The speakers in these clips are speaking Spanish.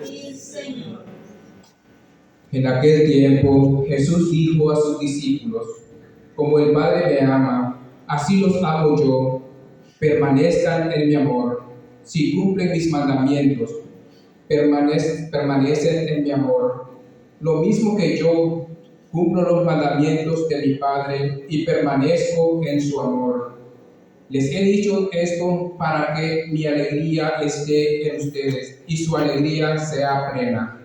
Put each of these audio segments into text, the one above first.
ti, Señor. En aquel tiempo Jesús dijo a sus discípulos: como el Padre me ama, así los amo yo. Permanezcan en mi amor. Si cumplen mis mandamientos, permanecen en mi amor. Lo mismo que yo cumplo los mandamientos de mi Padre y permanezco en su amor. Les he dicho esto para que mi alegría esté en ustedes y su alegría sea plena.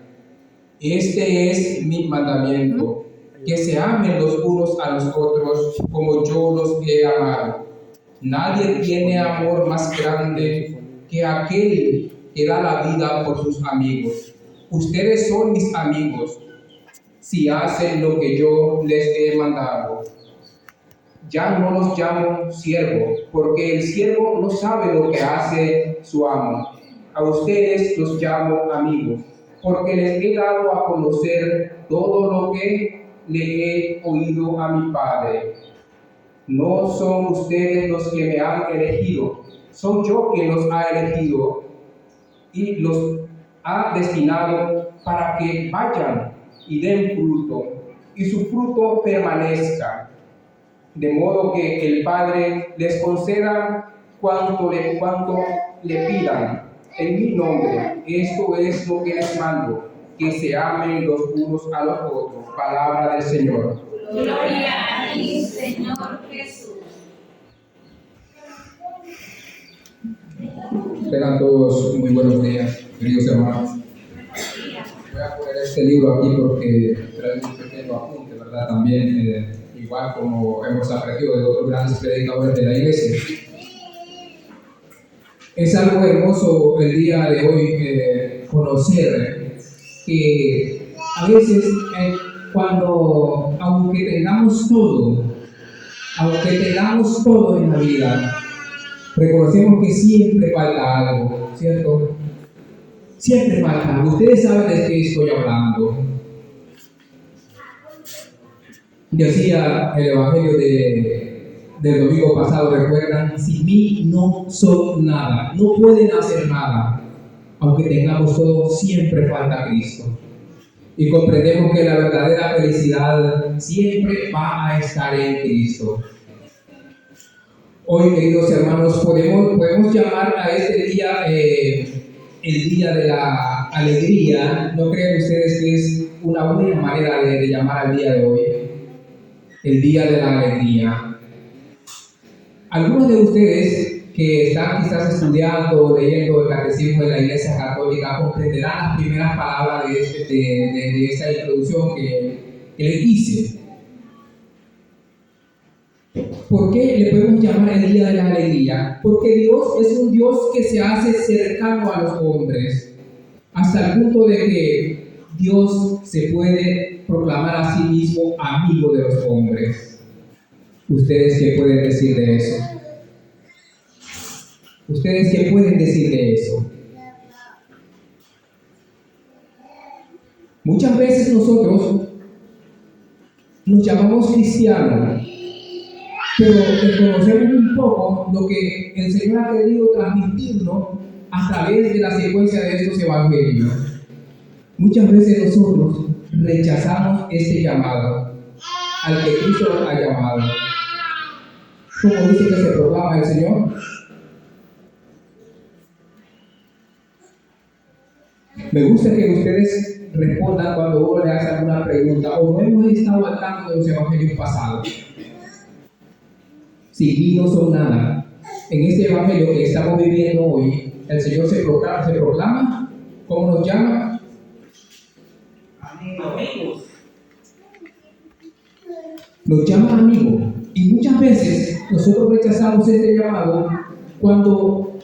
Este es mi mandamiento, que se amen los unos a los otros como yo los he amado. Nadie tiene amor más grande que aquel que da la vida por sus amigos. Ustedes son mis amigos si hacen lo que yo les he mandado. Ya no los llamo siervos, porque el siervo no sabe lo que hace su amo. A ustedes los llamo amigos, porque les he dado a conocer todo lo que le he oído a mi Padre. No son ustedes los que me han elegido, soy yo quien los ha elegido y los ha destinado para que vayan y den fruto, y su fruto permanezca, de modo que el Padre les conceda cuanto le pidan en mi nombre. Esto es lo que les mando, que se amen los unos a los otros. Palabra del Señor. Gloria a ti, Señor Jesús. Tengan todos muy buenos días, queridos hermanos. Voy a poner este libro aquí porque trae un pequeño apunte, ¿verdad? También, igual como hemos aprendido de otros grandes predicadores de la iglesia. Es algo hermoso el día de hoy conocer que a veces cuando, aunque tengamos todo en la vida, reconocemos que siempre falta algo, ¿cierto? Siempre falta algo. Ustedes saben de qué estoy hablando. Decía el Evangelio del domingo pasado, recuerdan: sin mí no son nada, no pueden hacer nada. Aunque tengamos todo, siempre falta Cristo. Y comprendemos que la verdadera felicidad siempre va a estar en Cristo. Hoy, queridos hermanos, podemos llamar a este día el día de la alegría. ¿No creen ustedes que es una buena manera de llamar al día de hoy? El día de la alegría. Algunos de ustedes que están quizás estudiando o leyendo el catecismo de la Iglesia Católica comprenderán las primeras palabras de esta introducción que les hice. ¿Por qué le podemos llamar el día de la alegría? Porque Dios es un Dios que se hace cercano a los hombres, hasta el punto de que Dios se puede proclamar a sí mismo amigo de los hombres. ¿Ustedes qué pueden decir de eso? ¿Ustedes qué pueden decir de eso? Muchas veces nosotros nos llamamos cristianos, pero desconocemos un poco lo que el Señor ha querido transmitirnos a través de la secuencia de estos evangelios. Muchas veces nosotros rechazamos ese llamado al que Cristo nos ha llamado. ¿Cómo dice que se proclama el Señor? Me gusta que ustedes respondan cuando uno le hace alguna pregunta o no hemos estado al tanto de los evangelios pasados. Sin mí no son nada. En este evangelio que estamos viviendo hoy, el Señor se proclama, ¿cómo nos llama? Amigos. Nos llama amigos. Y muchas veces nosotros rechazamos este llamado cuando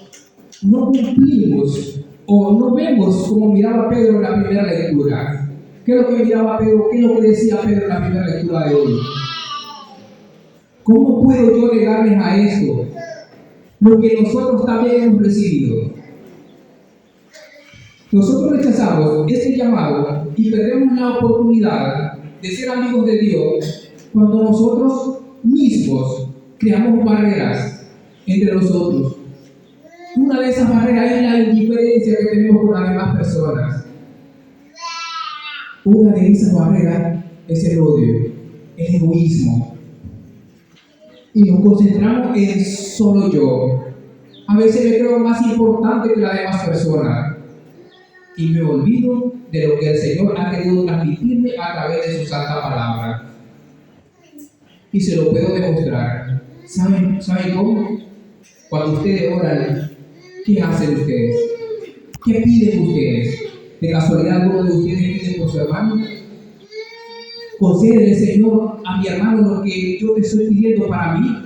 no cumplimos o no vemos como miraba Pedro en la primera lectura. ¿Qué es lo que miraba Pedro? ¿Qué es lo que decía Pedro en la primera lectura de hoy? ¿Cómo puedo yo negarles a esto? Lo que nosotros también hemos recibido. Nosotros rechazamos este llamado y perdemos la oportunidad de ser amigos de Dios cuando nosotros mismos creamos barreras entre nosotros. Una de esas barreras es la indiferencia que tenemos con las demás personas. Una de esas barreras es el odio, el egoísmo. Y nos concentramos en solo yo. A veces me creo más importante que las demás personas. Y me olvido de lo que el Señor ha querido transmitirme a través de su santa palabra. Y se lo puedo demostrar. ¿Saben cómo? Cuando ustedes oran, ¿qué hacen ustedes? ¿Qué piden ustedes? ¿De casualidad alguno de ustedes pide por su hermano? Concédele, Señor, a mi hermano lo que yo te estoy pidiendo para mí.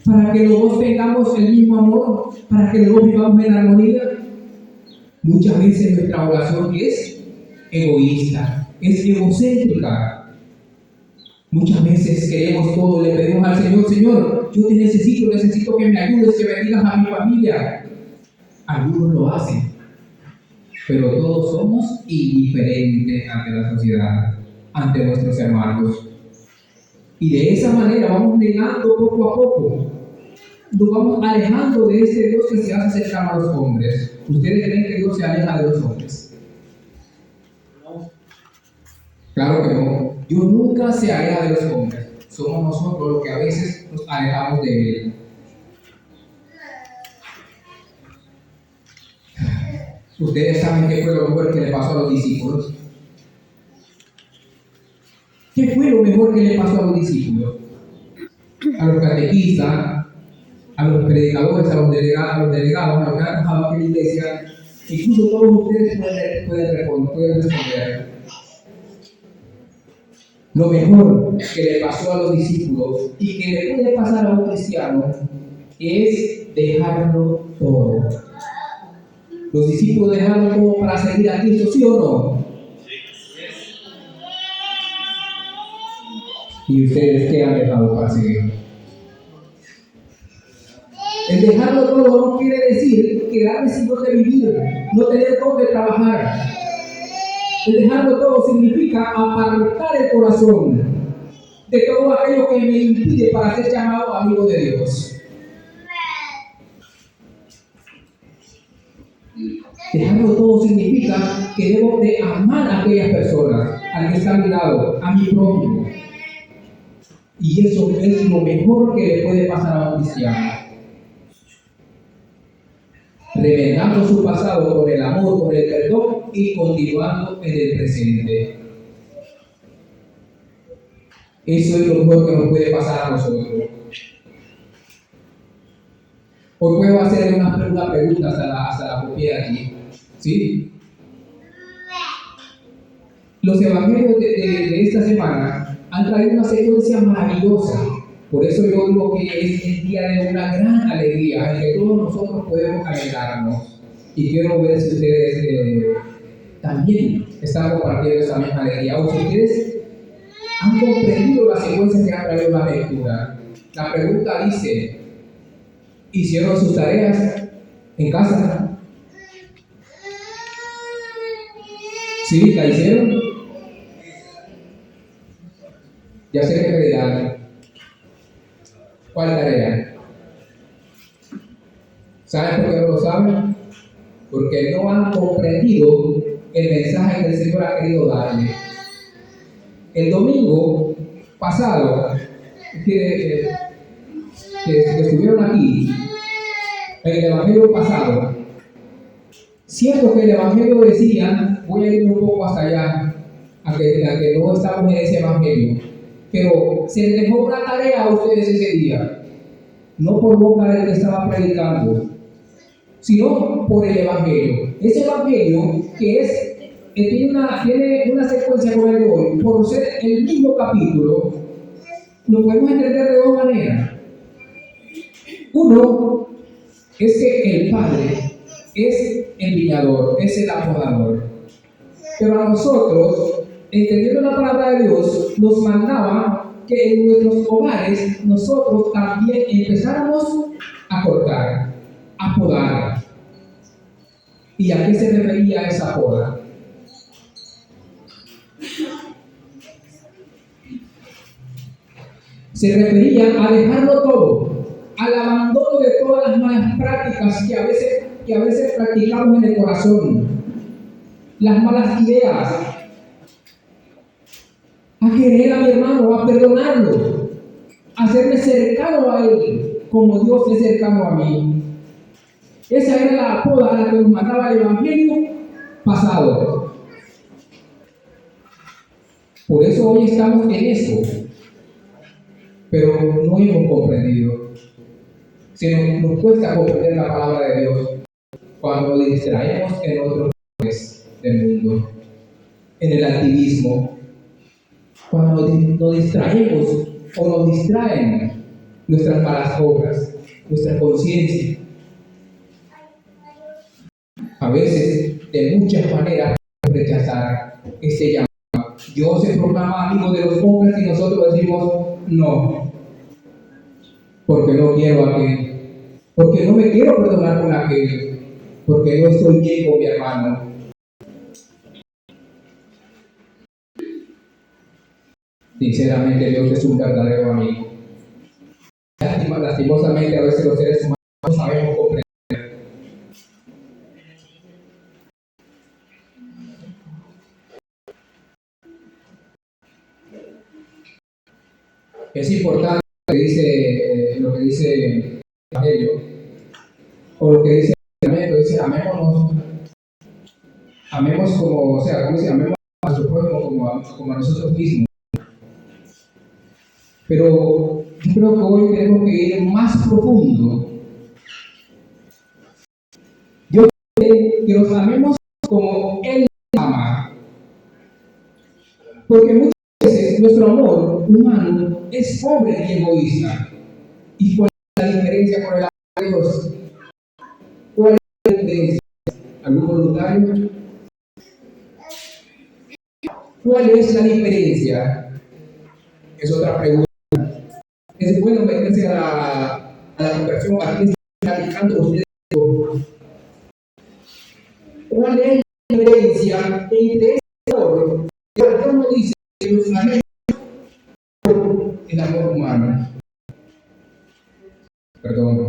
Para que los dos tengamos el mismo amor, para que los dos vivamos en armonía. Muchas veces nuestra oración es egoísta, es egocéntrica. Muchas veces queremos todo, le pedimos al Señor, Señor, yo te necesito que me ayudes, que bendigas a mi familia. Algunos lo hacen, pero todos somos indiferentes ante la sociedad, ante nuestros hermanos. Y de esa manera vamos negando poco a poco. Nos vamos alejando de este Dios que se hace cercano a los hombres. ¿Ustedes creen que Dios se aleja de los hombres? No. Claro que no. Dios nunca se aleja de los hombres. Somos nosotros los que a veces nos alejamos de Él. Ustedes saben qué fue lo mejor que le pasó a los discípulos. ¿Qué fue lo mejor que le pasó a los discípulos? A los catequistas, a los predicadores, a los delegados, a los que han trabajado en la iglesia, incluso todos ustedes pueden responder. Lo mejor que le pasó a los discípulos y que le puede pasar a un cristiano es dejarlo todo. Los discípulos dejaron todo para seguir a Cristo, ¿sí o no? ¿Y ustedes qué han dejado para seguir? El dejarlo todo no quiere decir quedarme sin dónde vivir, no tener dónde trabajar. El dejarlo todo significa apartar el corazón de todo aquello que me impide para ser llamado amigo de Dios. Dejarlo todo significa que debo de amar a aquellas personas, al que está a mi lado, a mi prójimo. Y eso es lo mejor que le puede pasar a un cristiano. Remendando su pasado con el amor, con el perdón y continuando en el presente. Eso es lo mejor que nos puede pasar a nosotros. Hoy puedo hacer una pregunta hasta la propiedad aquí. ¿Sí? Los evangelios de esta semana han traído una secuencia maravillosa. Por eso yo digo que es el día de una gran alegría en que todos nosotros podemos alegrarnos. Y quiero ver si ustedes también están compartiendo esa misma alegría. O si ustedes han comprendido la secuencia que ha traído la lectura. La pregunta dice: ¿hicieron sus tareas en casa? ¿Sí? ¿La hicieron? Ya sé que me dirán. ¿Cuál tarea? ¿Saben por qué no lo saben? Porque no han comprendido el mensaje que el Señor ha querido darle. El domingo pasado, que estuvieron aquí, en el Evangelio pasado, cierto que el Evangelio decía, voy a ir un poco hasta allá, a que no estamos en ese Evangelio, pero se les dejó una tarea a ustedes ese día, no por boca del que estaba predicando, sino por el Evangelio. Ese Evangelio que tiene una secuencia con el de hoy, por ser el mismo capítulo, lo podemos entender de dos maneras. Uno es que el Padre es el viñador, es el apodador. Pero a nosotros, entendiendo la palabra de Dios, nos mandaba que en nuestros hogares nosotros también empezáramos a cortar, a podar. ¿Y a qué se refería esa poda? Se refería a dejarlo todo, al abandono de todas las malas prácticas que a veces practicamos en el corazón, las malas ideas, a querer a mi hermano, a perdonarlo, a hacerme cercano a él, como Dios es cercano a mí. Esa era la poda a la que nos mandaba el Evangelio pasado. Por eso hoy estamos en eso, pero no hemos comprendido. Nos cuesta comprender la palabra de Dios cuando nos distraemos en otros lugares del mundo, en el activismo, cuando nos distraemos o nos distraen nuestras malas obras, nuestra conciencia. A veces, de muchas maneras, rechazar este llamado. Dios se proclama amigo de los hombres y nosotros decimos no, porque no quiero a aquel, porque no me quiero perdonar con aquel, porque no estoy bien con mi hermano. Sinceramente, Dios es un verdadero amigo. Lastimosamente, a veces los seres humanos no sabemos comprender. Es importante lo que dice el Evangelio, o lo que dice el Evangelio, dice amemos como, o sea, como dice, amemos a nuestro prójimo como a nosotros mismos. Pero yo creo que hoy tenemos que ir más profundo. Yo creo que nos amemos como Él ama. Porque muchas veces nuestro amor humano es pobre y egoísta. ¿Y cuál es la diferencia con el amor de Dios? ¿Cuál es la diferencia? ¿Algún voluntario? ¿Cuál es la diferencia? Es otra pregunta. Es bueno meterse a la conversión, aquí está platicando ustedes. ¿Cuál es la diferencia entre ese amor que Dios nos dice que nos amemos por el amor humano? Perdón.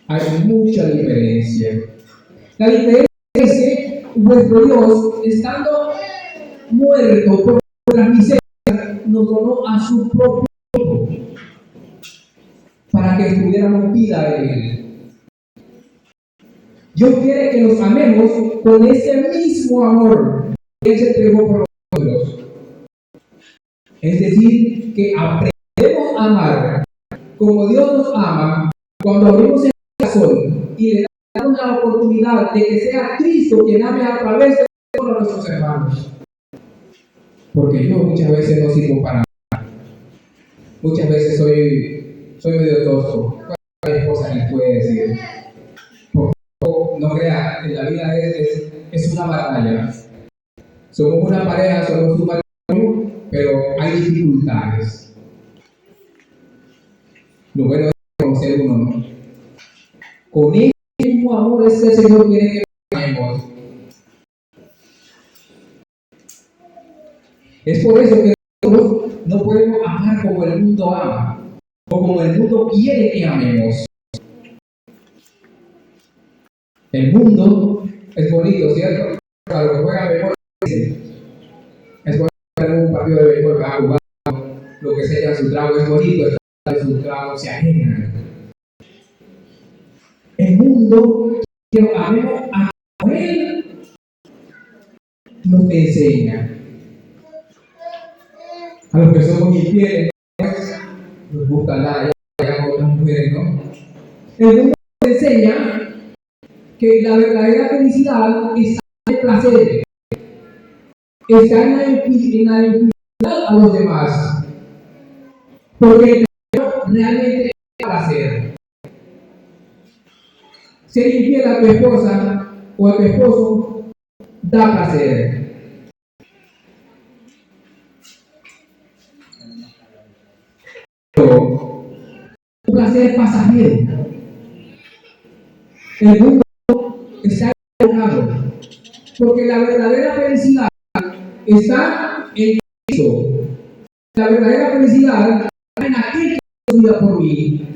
Hay mucha diferencia. La diferencia es que nuestro Dios, estando muerto por las miserias, nos donó a su propio Hijo para que tuviéramos vida en Él. Dios quiere que nos amemos con ese mismo amor que Él se entregó por nosotros. Es decir, que aprendemos a amar como Dios nos ama cuando abrimos el corazón y le damos la oportunidad de que sea Cristo quien ame a través de todos nuestros hermanos. Porque yo muchas veces no sirvo para nada. Muchas veces soy medio tosco. ¿Cuántas cosas les puede decir? No crea, en la vida es una batalla. Somos una pareja, somos un matrimonio, pero hay dificultades. Lo bueno es conocer uno, ¿no? Con ese mismo amor es que el Señor quiere que amemos. Es por eso que nosotros no podemos amar como el mundo ama, o como el mundo quiere que amemos. El mundo es bonito, ¿cierto? Para los que juegan béisbol, es bonito ver un partido de béisbol, va a jugar, lo que sea, su trago es bonito, su trago se ajenan. El mundo que amemos a Él nos enseña. A los que somos infieles, nos gusta nada, ya con otras mujeres, ¿no? El mundo nos enseña que la verdadera felicidad está en el placer, está en la infidelidad a los demás, porque el placer realmente es placer. Ser infiel a tu esposa o a tu esposo da placer. Pero un placer pasajero. El mundo está equivocado, porque la verdadera felicidad está en Cristo. La verdadera felicidad está en aquel que dio vida por mí.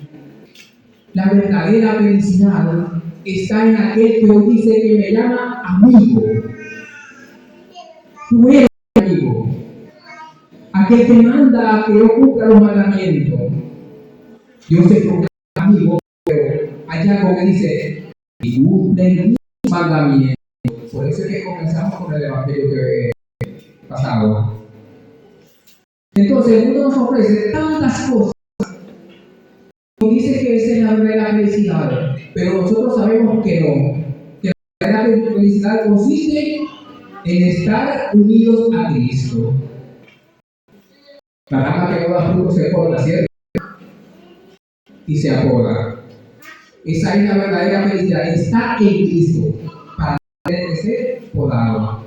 La verdadera felicidad está en aquel que hoy dice que me llama amigo. tú eres amigo. Aquel que manda a que yo cumpla los mandamientos. Dios se proclama amigo, pero hay algo que dice, y cumplen mis mandamientos. Por eso es que comenzamos con el evangelio que pasado. Entonces, el mundo nos ofrece tantas cosas. Nos dice que esa es la verdadera felicidad, pero nosotros sabemos que no. Que la verdadera felicidad consiste en estar unidos a Cristo. La rama que no da fruto se corta, ¿cierto? Y se apoda. Esa es la verdadera felicidad, estar en Cristo para tener que ser podado.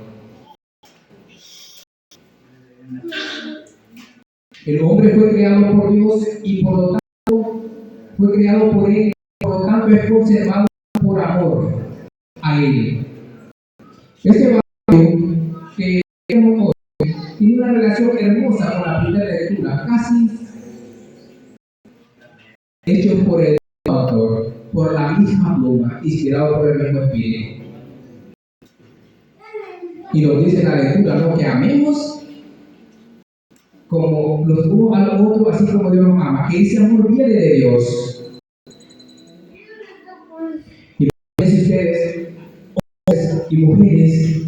El hombre fue creado por Dios y por lo tanto fue creado por Él, por lo tanto es conservado por amor a Él. Este evangelio que vemos hoy tiene una relación hermosa con la primera lectura, casi hecho por el autor, por la misma pluma, inspirado por el mismo Espíritu. Y nos dice la lectura, ¿no? Que amemos como los unos a los otros, así como Dios nos ama, que ese amor viene de Dios. Y por eso ustedes, hombres y mujeres,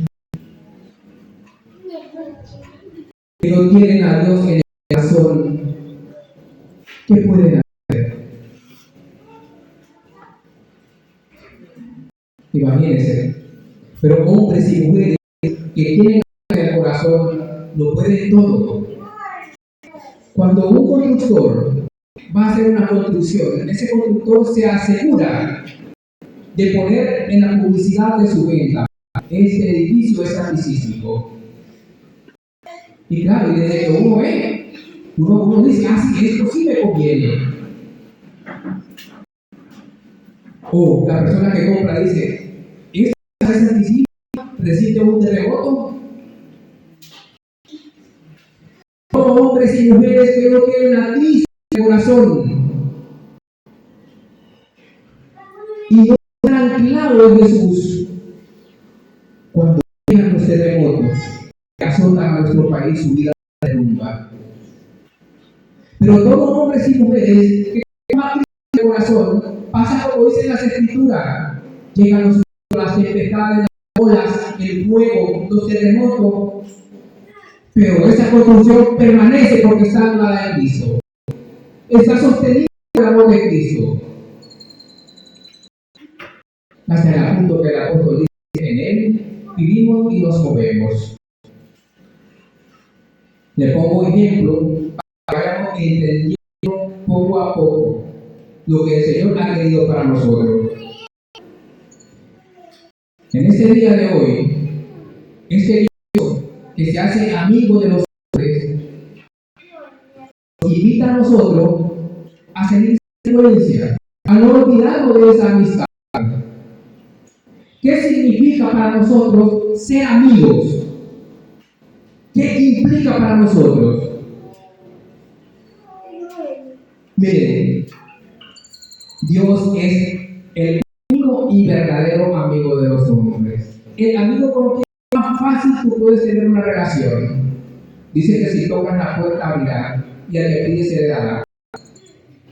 que no tienen a Dios en el corazón, ¿qué pueden hacer? Imagínense. Pero hombres y mujeres que tienen en el corazón, lo pueden todo. Cuando un constructor va a hacer una construcción, ese constructor se asegura de poner en la publicidad de su venta: este edificio es artístico. Y claro, y desde que uno ve, uno dice, sí, esto sí me conviene. O la persona que compra dice, ¿esta es artística? ¿Resiste un terremoto? Hombres y mujeres que no tienen a Cristo en el corazón y no están anclados en Jesús, cuando llegan los terremotos que azotan a nuestro país, su vida se derrumba. Pero todos hombres y mujeres que tienen a Cristo en el corazón pasan como dicen las Escrituras: llegan las tempestades, las olas, el fuego, los terremotos. Pero esa construcción permanece porque está anclada en Cristo. Está sostenida por el amor de Cristo. Hasta el punto que el apóstol dice: en Él vivimos y nos movemos. Le pongo ejemplo para que vayamos entendiendo poco a poco lo que el Señor ha querido para nosotros. En este día de hoy, este que se hace amigo de los hombres, nos invita a nosotros a seguir influencia, a no olvidarnos de esa amistad. ¿Qué significa para nosotros ser amigos? ¿Qué implica para nosotros? Miren, Dios es el único y verdadero amigo de los hombres. El amigo con quien más fácil tú puedes tener una relación. Dice que si tocas la puerta abrirá y al que pide se le dará.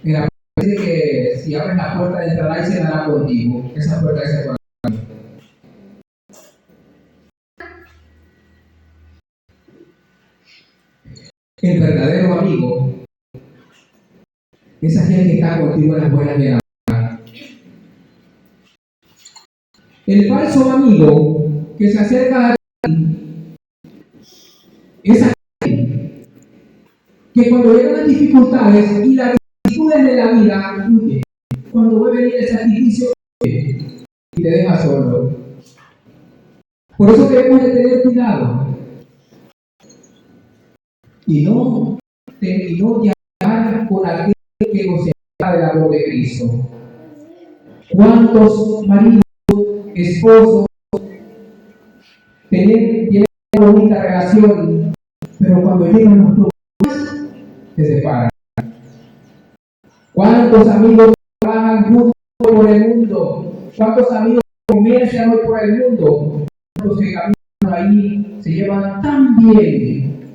En la puerta dice que si abres la puerta entrará y se dará contigo. Esa puerta es el corazón. El verdadero amigo es aquel que está contigo en las buenas y en las malas. El falso amigo que se acerca a ti es aquel que cuando llegan las dificultades y las vicisitudes de la vida, huye. Cuando ve venir el sacrificio, huye y te deja solo. Por eso debemos de tener cuidado y no llegar con aquel que nos separa del amor de Cristo. ¿Cuántos maridos, esposos tienen una bonita relación, pero cuando llegan los problemas se separan? ¿Cuántos amigos trabajan juntos por el mundo? ¿Cuántos amigos comercian hoy por el mundo? ¿Cuántos que caminan por ahí se llevan tan bien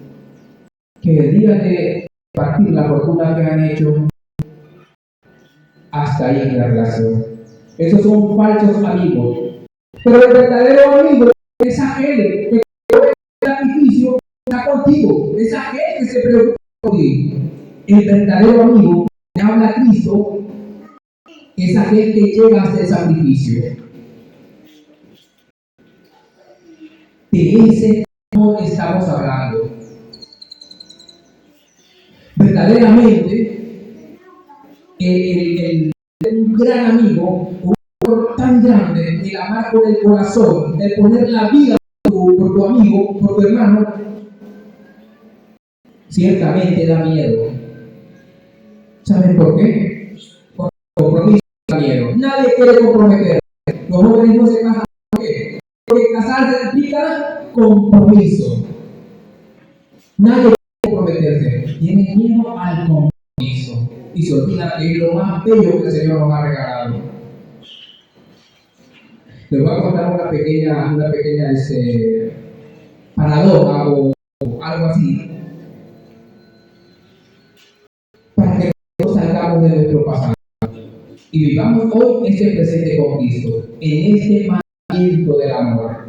que el día de partir la fortuna que han hecho, hasta ahí en la relación. Esos son falsos amigos. Pero el verdadero amigo es aquel que el sacrificio está contigo, es aquel que se preocupa por ti. El verdadero amigo que habla a Cristo es aquel que llega hasta el sacrificio. De ese amor estamos hablando. Verdaderamente, un gran amigo, un amor tan grande, el amar con el corazón, el poner la vida por tu amigo, por tu hermano, ciertamente da miedo. ¿Saben por qué? Por compromiso da miedo. Nadie quiere comprometer. Los jóvenes no se casan. ¿Por qué? Porque casarse implica compromiso. Nadie quiere comprometerse. Tiene miedo al compromiso. Y se olvida que es lo más bello que el Señor nos ha regalado. Les voy a contar una pequeña paradoja o algo así. Para que no salgamos de nuestro pasado y vivamos hoy este presente con Cristo, en este mandamiento del amor.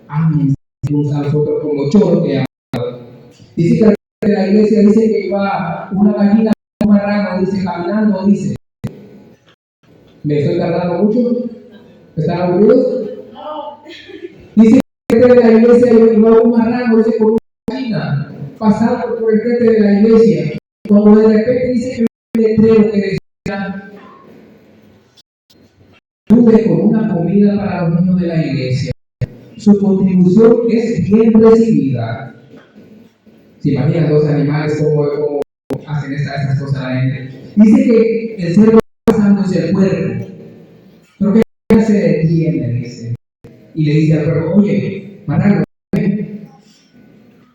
Amén. A nosotros como choros que amamos. Dice que la iglesia dice que iba una gallina, un marrano, dice caminando, dice. ¿Me estoy tardando mucho? ¿Están aburridos? Dice que la iglesia iba un marrano, dice con una gallina, pasando por el frente de la iglesia. Cuando de repente dice que un letrero que decía: ayude con una comida para los niños de la iglesia. Su contribución es bien recibida. Se imaginan dos animales como hacen esas cosas la gente. Dice que el cerdo va pasándose el cuerpo. Pero que se detiene, dice. Y le dice al perro: oye, marrano,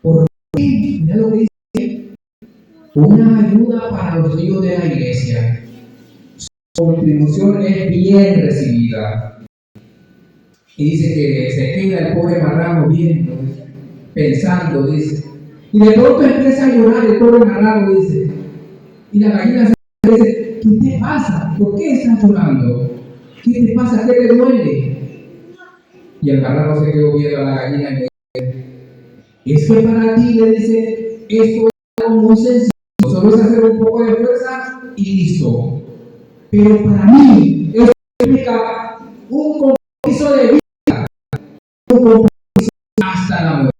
¿por qué? Mira lo que dice. Una ayuda para los niños de la iglesia. Su contribución es bien recibida. Y dice que se queda el pobre marrano viendo, pensando, dice. Y de pronto empieza a llorar el pobre marrano, dice. Y la gallina se dice: ¿qué te pasa? ¿Por qué estás llorando? ¿Qué te pasa? ¿Qué te duele? Y el marrano se quedó viendo a la gallina y le dice: es que para ti, le dice, esto es algo muy sencillo. Solo es hacer un poco de fuerza y listo. Pero para mí, esto implica un compromiso de vida, un compromiso hasta la muerte.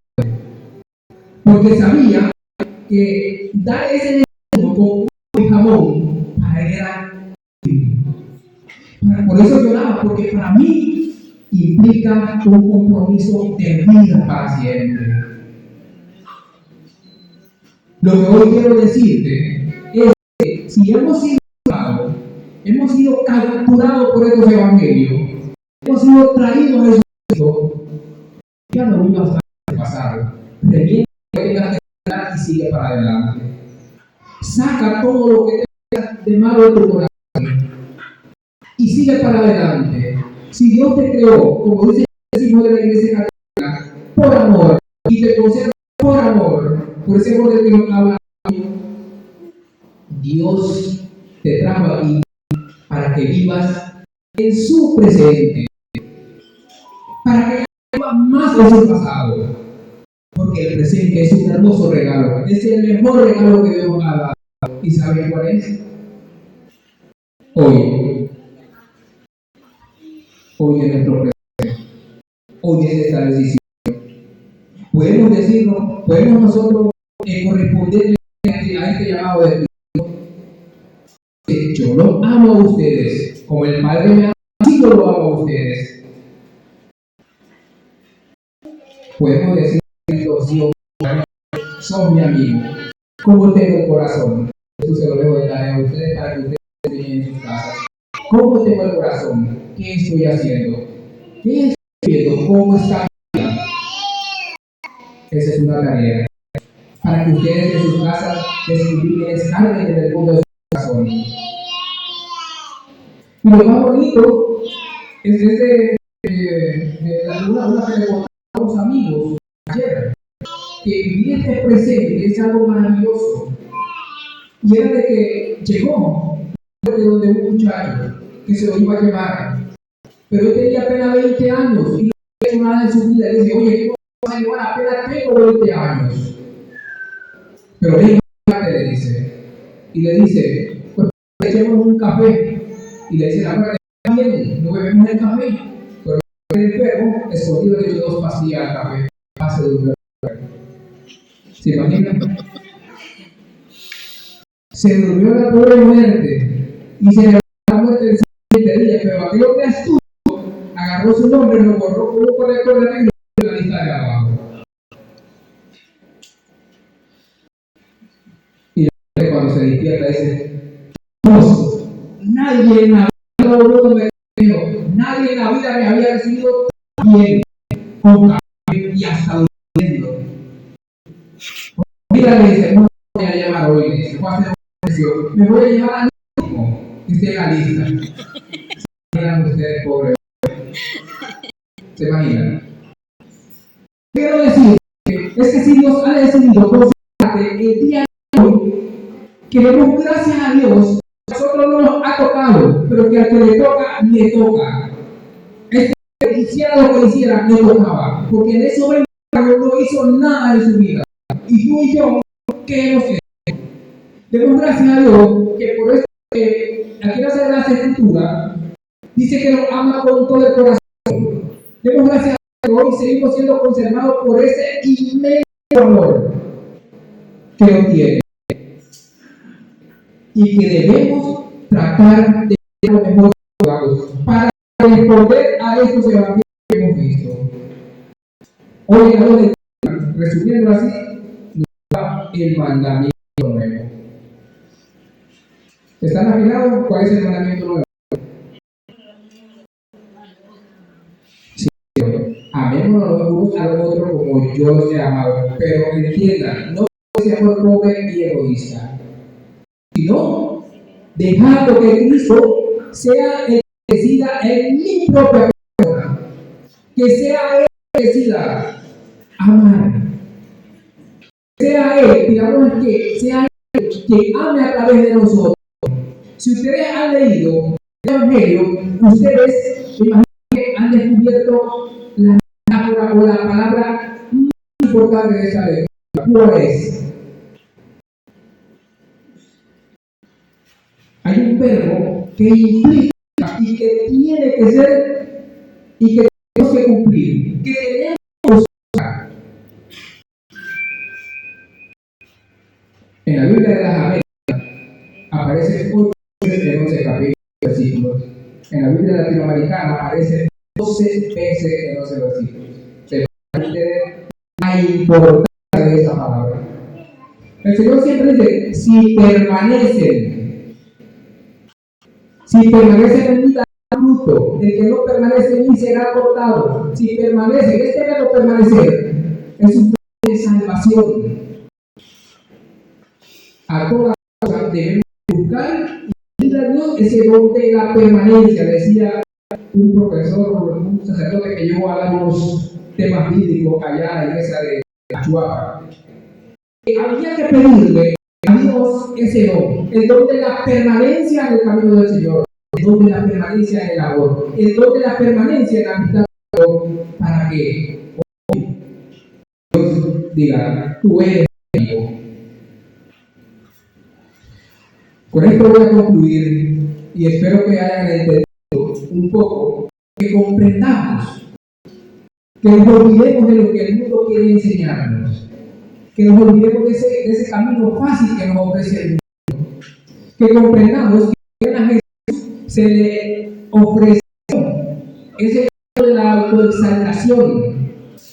Porque sabía que dar ese desayuno con un jamón para él era. Por eso lloraba, porque para mí implica un compromiso de vida para siempre. Lo que hoy quiero decirte es que si hemos sido capturados por estos evangelios, hemos sido traídos a Jesucristo, ya no vivas más el pasado. Revienta lo que tengas que dar y sigue para adelante. Saca todo lo que tengas de malo de tu corazón y sigue para adelante. Si Dios te creó, como dice el signo de la Iglesia Católica, por amor, y te conserva por amor, por ese amor del que nos habla, Dios te trajo aquí para que vivas en su presente, para que vivas más de su pasado, porque el presente es un hermoso regalo, es el mejor regalo que Dios nos ha dado. ¿Y saben cuál es? Hoy es nuestro presente, hoy es esta decisión. Podemos nosotros corresponderle a este llamado de Cristo. Yo los amo a ustedes, como el Padre me ama, así yo lo amo a ustedes. Podemos decir Dios, son mi amigo. ¿Cómo tengo el corazón? Esto se lo dejo de tarea a ustedes para que ustedes enseñen en sus casas. ¿Cómo tengo el corazón? ¿Qué estoy haciendo? ¿Qué estoy haciendo? ¿Cómo está mi vida? Esa es una tarea para que ustedes en sus casas descarguen en el fondo de su corazón. Y lo más bonito es una que le contamos a amigos ayer que vivir este presente es algo maravilloso. Y era de que llegó de donde un muchacho que se lo iba a llevar, pero él tenía apenas 20 años y no había hecho nada en su vida. Y dice, oye, ¿cómo vas a llevar? Apenas tengo 20 años. Pero ven, le dice, y le dice, pues echemos un café. Y le dice, la verdad, bien, no bebemos el café. Pero el enfermo, escondido, le echó 2 pastillas al café. Pase de un. ¿Se imaginan? Se durmió la pobre muerte y se levantó la muerte el siguiente día, pero aquello que astuto agarró su nombre, lo borró con un corrector de negro en la lista de abajo. Y cuando se despierta dice, nadie en la vida nadie en la vida me había recibido bien, con café y hasta durmiendo. Mira, le dice, no me voy a llamar hoy, le dice, me voy a llevar al último que esté en la lista. ¿Se imaginan ustedes, pobres? ¿Se imaginan? Quiero decir es que si Dios ha decidido considerarte el día de hoy, que demos gracias a Dios, a nosotros no nos ha tocado, pero que al que le toca, le toca. Este que hiciera lo que hiciera, le tocaba, porque en esos 20 años no hizo nada en su vida. Y tú y yo, ¿qué hemos hecho? Demos gracias a Dios que por esto que aquí no se la escritura dice que nos ama con todo el corazón. Demos gracias a Dios que hoy seguimos siendo conservados por ese inmenso amor que nos tiene y que debemos tratar de ser lo mejor que podamos para responder a estos evangelios que hemos visto. Hoy en la lectura, resumiendo así, nos da el mandamiento nuevo. ¿Están afinados? ¿Cuál es el mandamiento nuevo? Sí, amémonos los unos a los otros como yo los he amado. Pero entiendan, no sea por pobre y egoísta, sino dejando que Cristo sea el que decida en mi propia persona, que sea Él el que decida amar, que sea Él, digamos que sea Él que ame a través de nosotros. Si ustedes han leído el Evangelio, ustedes imagino que han descubierto la metáfora o la palabra más importante de esta lectura. ¿Cuál es? Hay un verbo que implica y que tiene que ser y que tenemos que cumplir, que tenemos que usar. En la Biblia de las Américas aparece 8 veces en 11 capítulos versículos. En la Biblia latinoamericana aparece 12 veces en 11 versículos. Se entiende la importancia de esa palabra. El Señor siempre dice, si permanecen en mí, darán fruto. El que no permanece en mí será cortado. Si permanece, este verbo permanecer es un plan de salvación. A toda cosa debemos buscar y pedir a Dios ese don de la permanencia. Decía un profesor, un sacerdote que llegó a dar unos temas bíblicos allá en la iglesia de Achuapa. Había que pedirle a Dios ese don, el don de la permanencia en el camino del Señor, el don de la permanencia en el amor, el don de la permanencia en la amistad de Dios, para que hoy Dios diga, tú eres mío. Con esto voy a concluir y espero que hayan entendido un poco, que comprendamos, que nos olvidemos de lo que el mundo quiere enseñarnos, que nos olvidemos de ese camino fácil que nos ofrece el mundo, que comprendamos que a Jesús se le ofreció ese camino de la autoexaltación,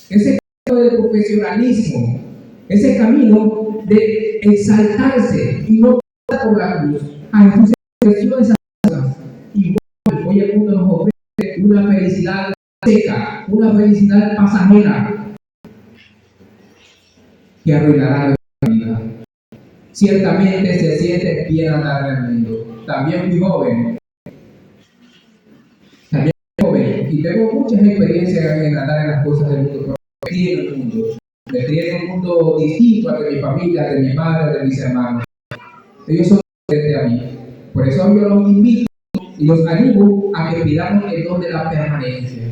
ese camino del profesionalismo, ese camino de exaltarse y no por la cruz. A Jesús se le ofreció esas cosas. Igual, hoy el mundo nos ofrece una felicidad seca, una felicidad pasajera que arruinará nuestra vida. Ciertamente se siente bien andar en el mundo. También fui joven. Y tengo muchas experiencias en andar en las cosas del mundo. Pero metí en el mundo. Me metí en un mundo distinto al de mi familia, de mi madre, de mis hermanos. Ellos son diferentes a mí. Por eso yo los invito y los animo a que pidamos el don de la permanencia.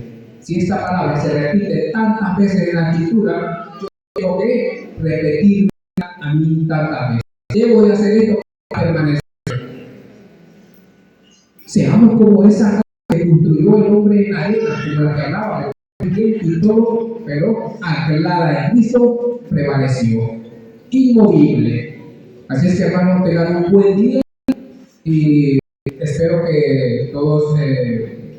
Si esta palabra se repite tantas veces en la escritura, yo tengo que repetirla a mí tantas veces. Debo de hacer esto para permanecer. Seamos como esa casa que construyó el hombre en la arena, como la que hablaba, y todo, pero anclada en Cristo, prevaleció, inmovible. Así es que, hermanos, tengan un buen día y espero que todos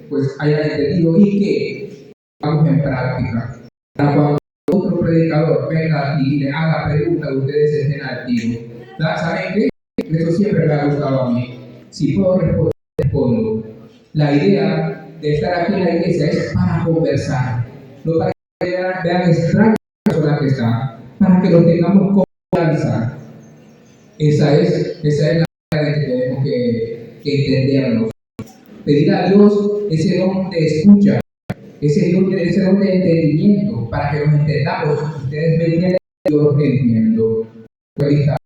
pues hayan entendido y que vamos en práctica. Para cuando otro predicador venga y le haga preguntas, ustedes estén al tiro. ¿Saben qué? Eso siempre me ha gustado a mí. Si puedo responder, respondo. La idea de estar aquí en la iglesia es para conversar, no para que vean extrañas la persona que está, para que lo tengamos confianza. Esa es la manera de que tenemos que entendernos. Pedir a Dios ese don de escucha, ese don de entendimiento, para que nos entendamos. Ustedes me entienden, yo los entiendo. Feliz tarde.